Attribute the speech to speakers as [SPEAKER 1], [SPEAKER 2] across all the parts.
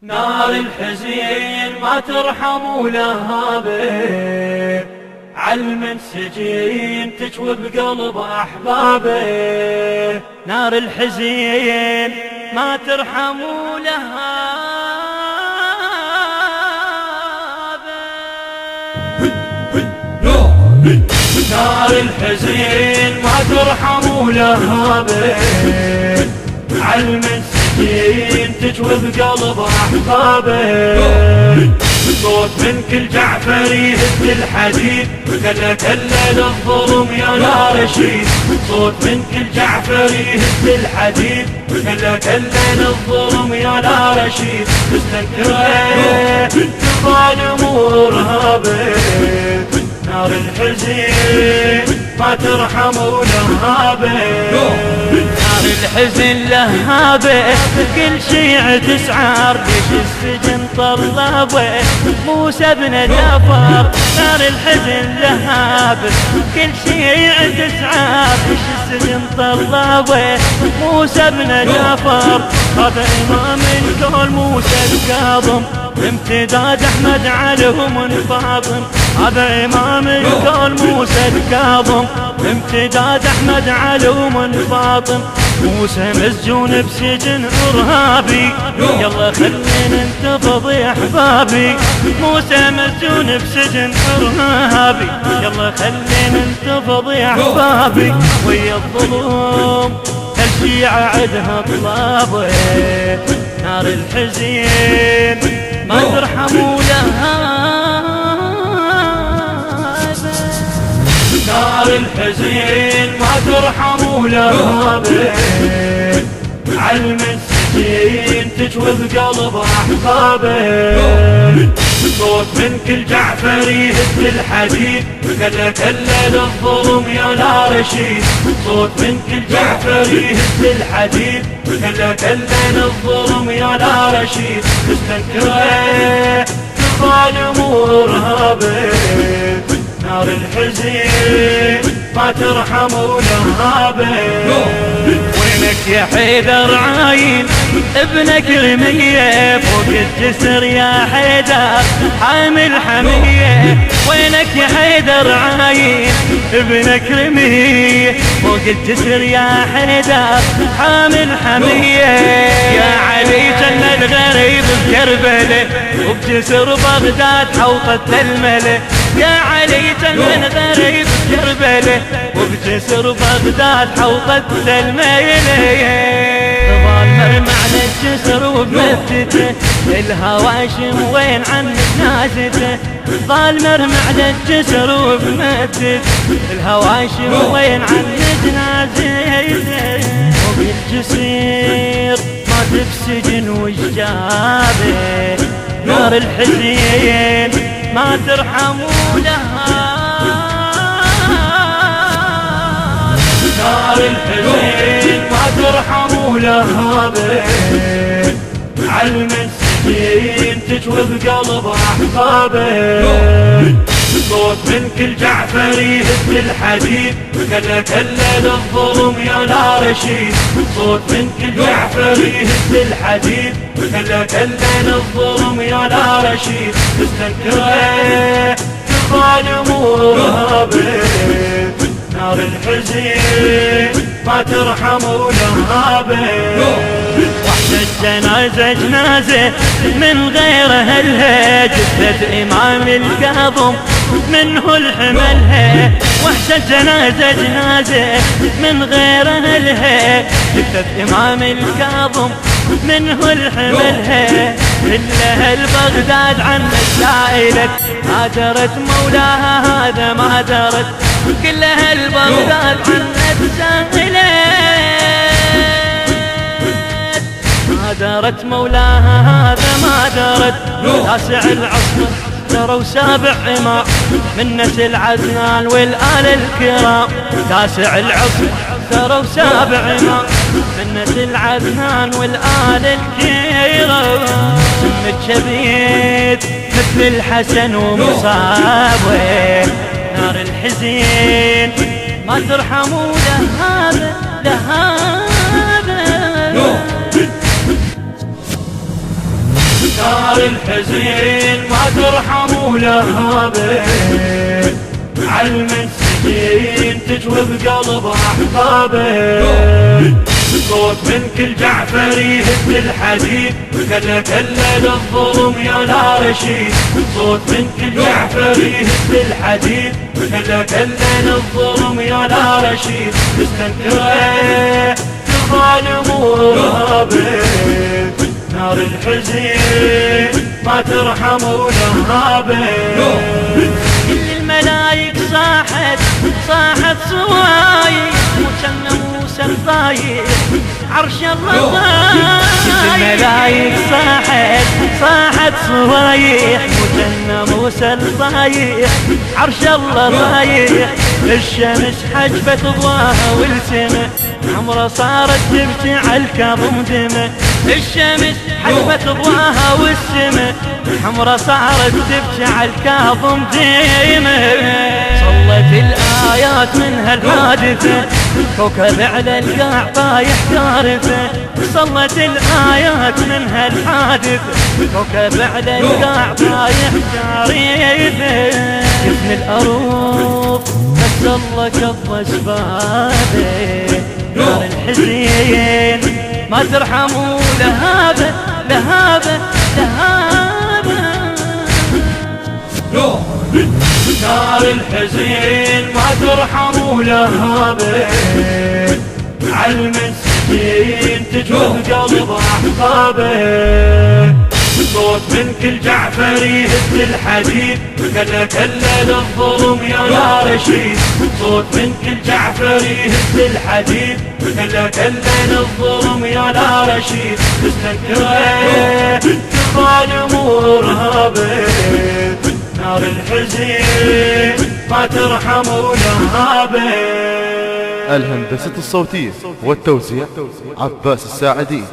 [SPEAKER 1] نار الحزين ما ترحم ولهابه، علم السجين تجوي بقلب أحبابه. نار الحزين ما ترحم ولهابه، نار الحزين ما ترحم ولهابه، علم السجين تجوي بقلب أحبابه. صوت من كل جعفر يهز الحديد، كلا كلا للظلم يا لا رشيد. صوت من كل جعفر يهز الحديد، كلا كلا للظلم يا لا رشيد. مستنكره ظالم وارهابه، نار الحزين ما ترحم ولهابه. نار الحزن لهابه، كل شيعة تسعر ليش السجن طلبه موسى بن جعفر. نار الحزن لهابه، كل شيعة تسعر ليش السجن طلبه موسى بن جعفر. هذا إمام الكون موسى الكاظم، امتداد أحمد علي ومن فاطم. هذا إمام الكون موسى الكاظم، امتداد أحمد علي ومن فاطم. موسى مسجون بسجن إرهابي، يلا خلينا ننتفض يا أحبابي. موسى مسجون بسجن إرهابي، يلا خلينا ننتفض يا أحبابي. ويا الظلم الشيعة عدها طلابه، نار الحزين ما ترحموا لها. نار الحزين ما ترحموا لهابه، علم السجين تجوي بقلب أحبابه. صوت من كل جعفر يهز الحديد، كلا كلا للظلم يا لا رشيد. صوت من كل جعفر يهز الحديد، كلا كلا للظلم يا لا رشيد. مستنكره ظالم وارهابه، نار الحزين ما ترحم ولهابه. وينك يا حيدر عاين ابنك رمية فوق الجسر يا حيدر حامل حمية. وينك يا حيدر عاين ابنك رمية فوق الجسر يا حيدر حامل حمية. يا علي جنة الغريب بكربلة وبجسر بغداد حوطة الملة. يا علي جنة الغريب بكربلة وبجسر بغداد حوطة الملة. ظل مرمى على الجسر وبمثته، الهواشم وين عنك نازته. ظل مرمى على الجسر وبمثته، الهواشم وين عنك نازته. وبالجسير ما تبسجن وجابه، نار الحزين ما ترحموا لها. نار الحزين ما ترحموا لهابه، علم السجين تجوي بقلب أحبابه. صوت من كل جعفر يهز الحديد، كلا كلا للظلم يا لا رشيد. صوت من كل جعفر يهز الحديد، كلا كلا للظلم يا لا رشيد. مستنكره ظالم وارهابه، نار الحزين ما ترحم ولهابه. وحدة جنازة جنازة من غير أهلها، جثة إمام الكاظم منه الحملها. وحشة جنازة جنازة من غير أهلها، جثة إمام الكاظم منه الحملها. إلا أهل بغداد عن سائلت، ما درت مولاها هذا ما درت. كل أهل بغداد عنك سائلت، ما درت مولاها هذا ما درت. تاسع العصر تروا سابع إمام من نسل عدنان والآل الكرام. تاسع العصر تروا سابع إمام من نسل عدنان والآل الكرام. سمت شبيت مثل الحسن ومصابه، نار الحزين ما ترحموا لهذا لهذا. نار الحزين ما ترحم ولهابه، علم السجين تجوي بقلب احبابه، صوت من كل جعفر يهد الحديد، كلا كلا للظلم يا لا رشيد، صوت من كل جعفر يهد الحديد، كلا كلا للظلم يا لا رشيد، مستنكره ظالم وارهابه، نار الحزين ما ترحم ولهابه. كل الملايك صاحت صوايح، وكان موسى الضايح عرش الله ضايح. كل الملايك صاحت صوايح، وكان موسى الضايح عرش الله ضايح. الشمس حجبت ضواها والسماء عمره صارت تبكي على الكاظم دمه، الشمس حجبت ضواها والسماء حمرة صارت تبكي على الكاظم دمه. صلت الآيات من هالحادثة، كوكب على القاع طايح كارثة، صلت الآيات من هالحادثة، كوكب على القاع طايح كارثة. يفني الأروف بس الله كض أسبابه، نار الحزين ما ترحموا لهابه لهابه لهابه. نار الحزين ما ترحموا لهابه، علم السجين تجوه قلب احبابه، صوت من كل جعفر يهد الحديد، كلا كلا للظلم يا لا رشيد، صوت من كل جعفر يهد الحديد، كلا كلا للظلم يا لا رشيد، مستنكره ظالم وارهابه، نار الحزين ما ترحم ولهابه.
[SPEAKER 2] الهندسة الصوتية والتوزيع عباس الساعدي،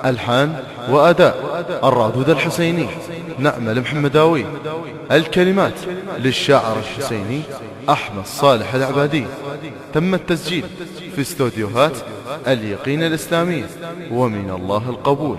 [SPEAKER 2] ألحان وأداء الرادود الحسيني نأمل محمداوي، الكلمات للشاعر الحسيني أحمد صالح العبادي. تم التسجيل في استوديوهات اليقين الإسلامية، ومن الله القبول.